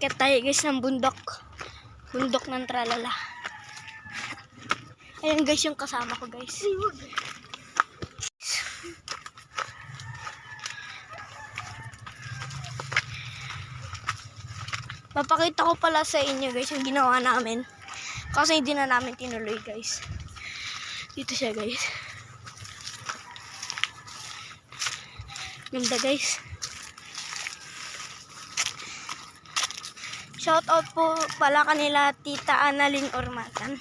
Aakyat tayo guys ng bundok. Bundok ng Tralala. Ayan guys yung kasama ko guys. Papakita ko pala sa inyo guys yung ginawa namin. Kasi hindi na namin tinuloy guys. Dito siya guys. Ganda guys. Shout out po pala kanila Tita Annalyn Ormatan.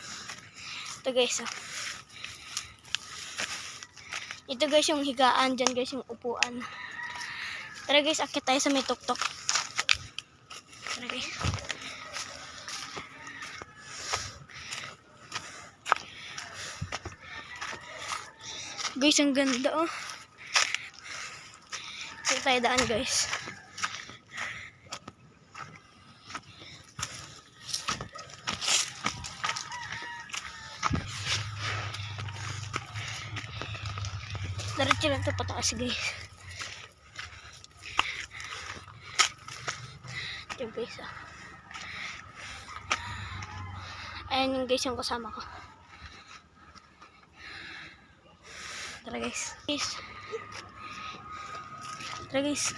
Ito guys. Ito guys yung higaan. Dyan guys yung upuan. Tara guys, akit tayo sa may tuktok. Tara guys. Guys, ang ganda oh. Dito tayo daan guys. Diretso lang ito pataas guys. Ito guys ah. Ayan yung guys yung kasama ko. Tara guys. Tara guys.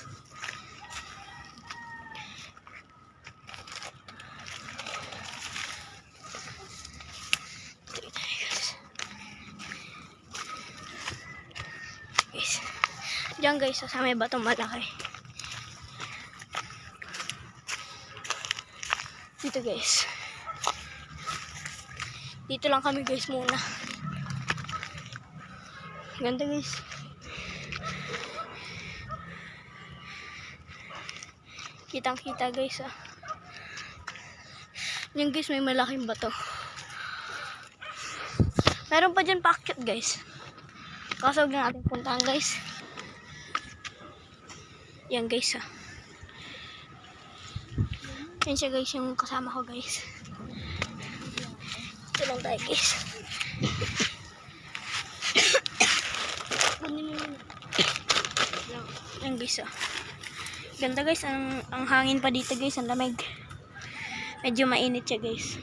Diyan guys, sa may batong malaki. Dito guys. Dito lang kami guys muna. Ganda guys. Kitang kita guys ah. Yan guys, may malaking bato. Meron pa dyan paakyat guys. Kaso huwag na natin puntahan guys. Yan guys ah. Yan siya guys yung kasama ko guys. Ito lang tayo guys. Yan guys ah. Ganda guys. Ang hangin pa dito guys. Ang lamig. Medyo mainit siya guys.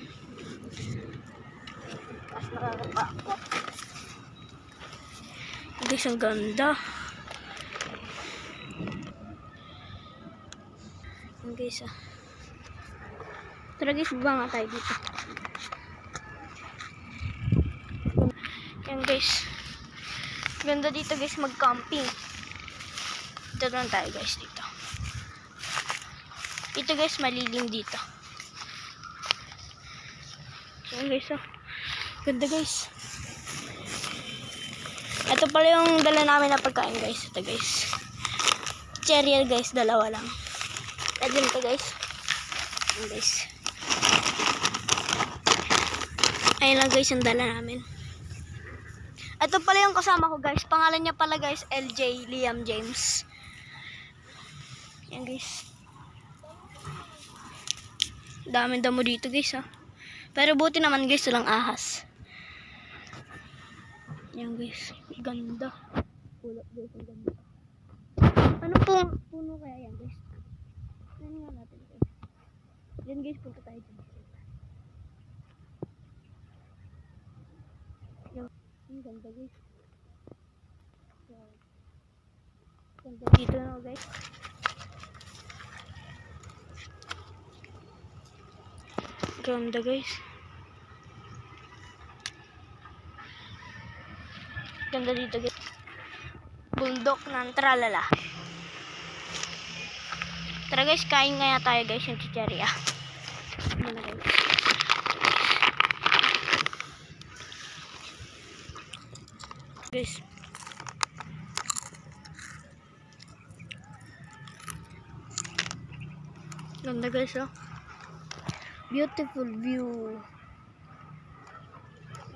Tapos nakakapa ako. Guys, ang ganda. Yan guys ah. Tara guys, baba nga tayo dito. Yan guys. Ganda dito guys mag-camping. Dito lang tayo guys dito. Ito guys, malilim dito. Yan guys ah. Ganda guys. Ito pala yung dala namin na pagkain guys. Ito guys. Cereal guys, dalawa lang. Ayan ito guys. Ayan guys. Ayan lang guys yung dala namin. Ito pala yung kasama ko guys. Pangalan niya pala guys, LJ Liam James. Ayan guys. Daming damo dito guys ha. Pero buti naman guys, walang ahas. Ayan guys. Ganda. Pulot guys, ang ganda. Ano pong puno kaya yan guys? Ano nga natin guys. Yan guys, punta tayo dyan. Ang ganda guys. Ganda dito na guys. Ganda guys. Ganda dito guys. Bundok ng Tralala. Tara guys, kain nga tayo guys yung chicheria. Guys. Ganda guys oh. Beautiful view.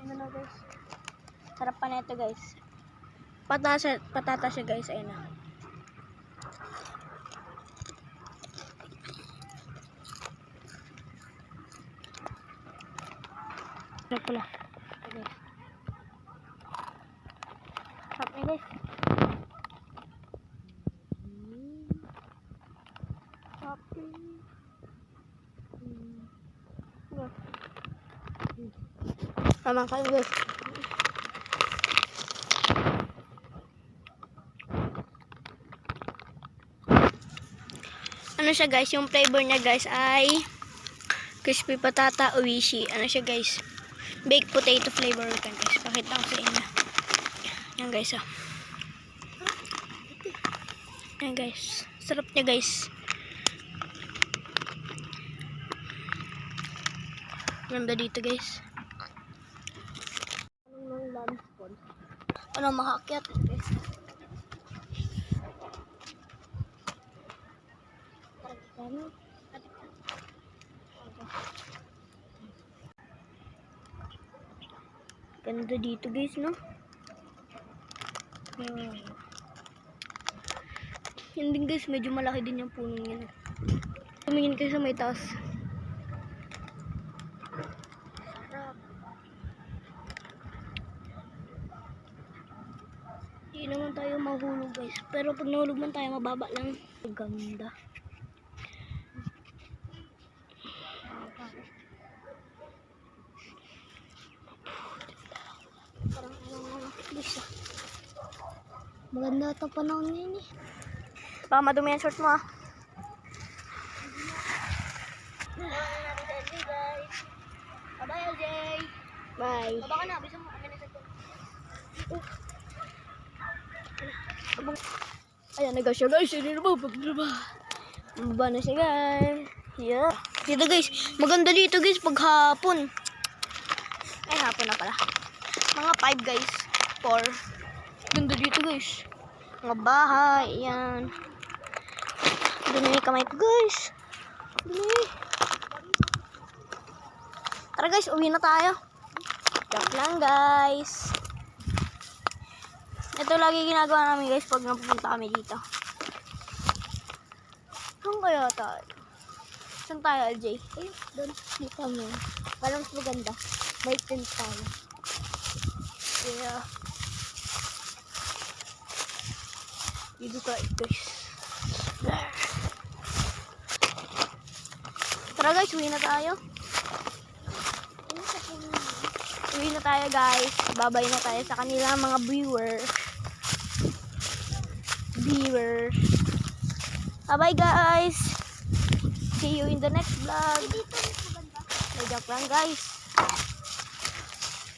Ano na guys. Sarap pa na ito guys. Patata siya guys. Ayun na. Sarap pala. Okay. Sarap na guys. Happy. Tamang kayo guys. Ano siya guys, yung flavor niya guys ay crispy patata oishi. Ano siya guys, baked potato flavor kan guys. Pakita ko sa inyo. Yan guys ah. Yan guys. Sarap niya guys. Ganda dito guys. Ano makakyat guys. Ganda dito guys, no? Yan din guys, medyo malaki din yung puno niya. Tumingin kayo sa may taas. Sarap. Hindi naman tayo mahulog guys. Pero pag nahulog man tayo, mababa lang. Ganda. Maganda ito panahon ngayon eh. Baka madumi ang short mo ah. Bye LJ. Bye. Baba ka na, bisa mo. Ayan na guys, hindi na ba pagdaba. Baba na siya guys. Yeah. Dito guys, maganda dito guys pag hapon. Ay hapon na pala. Mga 5 guys. 4. Ganda dito guys. Mga bahay. Yan. Dumi yung kamay ko guys. Dumi. Tara guys, uwi na tayo. Joke lang guys. Ito lagi ginagawa namin guys pag napupunta kami dito. Saan kaya tayo? Saan tayo LJ? Eh, doon. Dito kami. Parang mas maganda. May tent tayo. Yeah. Dito tayo guys. Tara guys, uwi na tayo. Uwi na tayo guys. Babay na tayo sa kanila mga viewers. Bye guys. See you in the next vlog. Joke lang guys.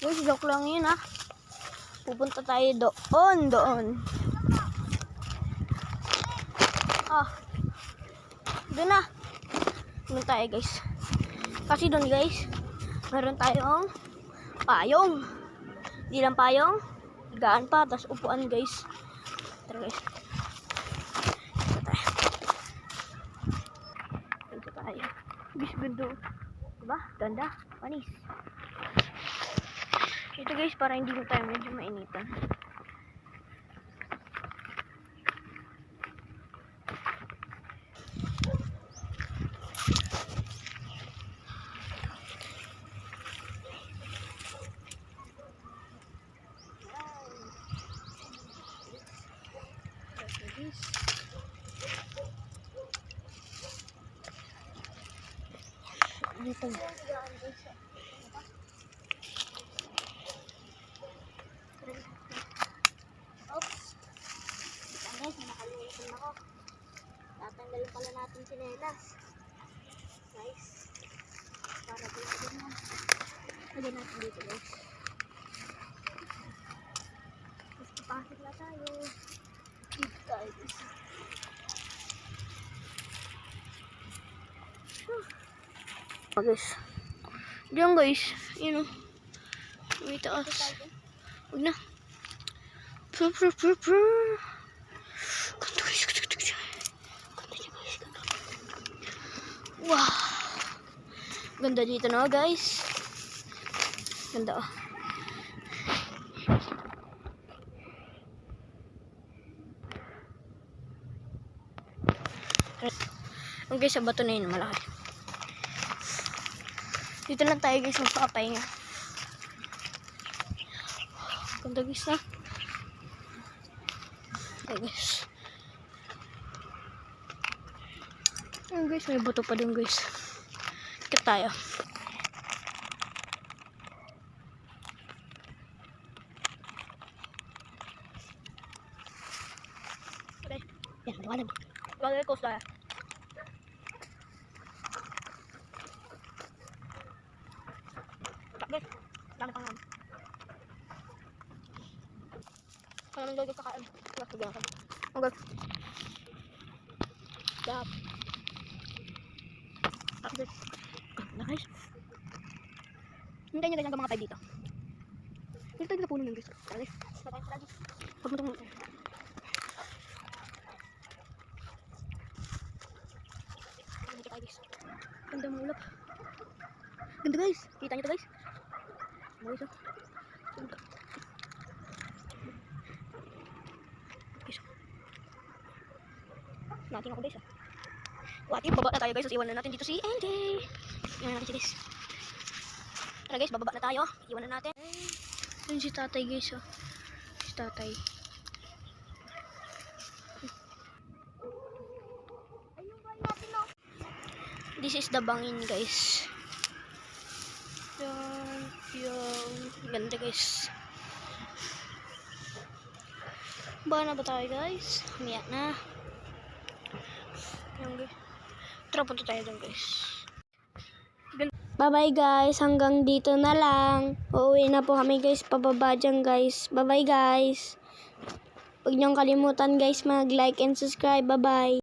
Guys, joke lang yun ah. Pupunta tayo doon. Ah. Doon na. Doon tayo guys. Kasi doon guys, meron tayong payong. Di lang payong, higaan pa, tas upuan guys. Tara guys. Dito tayo. Guys, ganda. Diba? Ganda. Panis. Ito guys, para hindi mo tayo medyo mainitan. Dito. Oops. Guys, nakalimutan ako. Tatanggalin pala natin sinelas. Guys. Para dito na. Lagyan natin dito guys. Tapos papasok na tayo. Dito tayo guys. Guys. Diyan guys. Yun o. May taas. Huwag na. Ganda guys. Ganda guys. Wow. Ganda dito na guys. Ganda oh. Ang guys, sa bato na yun malaki. Dito lang tayo guys magpapahinga. Ganda guys na. Okay guys. Ayun guys, may bato pa din guys. Ikat tayo. kanan. Roller coaster. Guys, dami pang namin. Kaya naman guys kakain. Guys, bigyan ka. Okay. Stop. Stop guys. Na guys. Hintayin nyo guys hanggang mga 5 dito. Dito tayo sa puno ng guys. Tara guys. Tara guys. Huwag mo itong... Ganda tayo guys. Ganda mga ulap. Ganda guys. Kita nyo ito guys. Guys oh. Ganda. Guys oh. Natin ako guys ah. Wati, baba na tayo guys. Iwan na natin dito si Andy. Iwan na natin si guys. Tara guys, bababa na tayo. Iwan na natin. Yun si tatay guys oh. Si tatay. This is the bangin guys. Yung ganda guys. Ba na ba tayo guys? Umiyak na. Yung guys. Tara, punta tayo dun guys. Bye bye guys. Hanggang dito na lang. Uuwi na po kami guys. Pababa dyan guys. Bye bye guys. Huwag niyong kalimutan guys mag like and subscribe. Bye bye.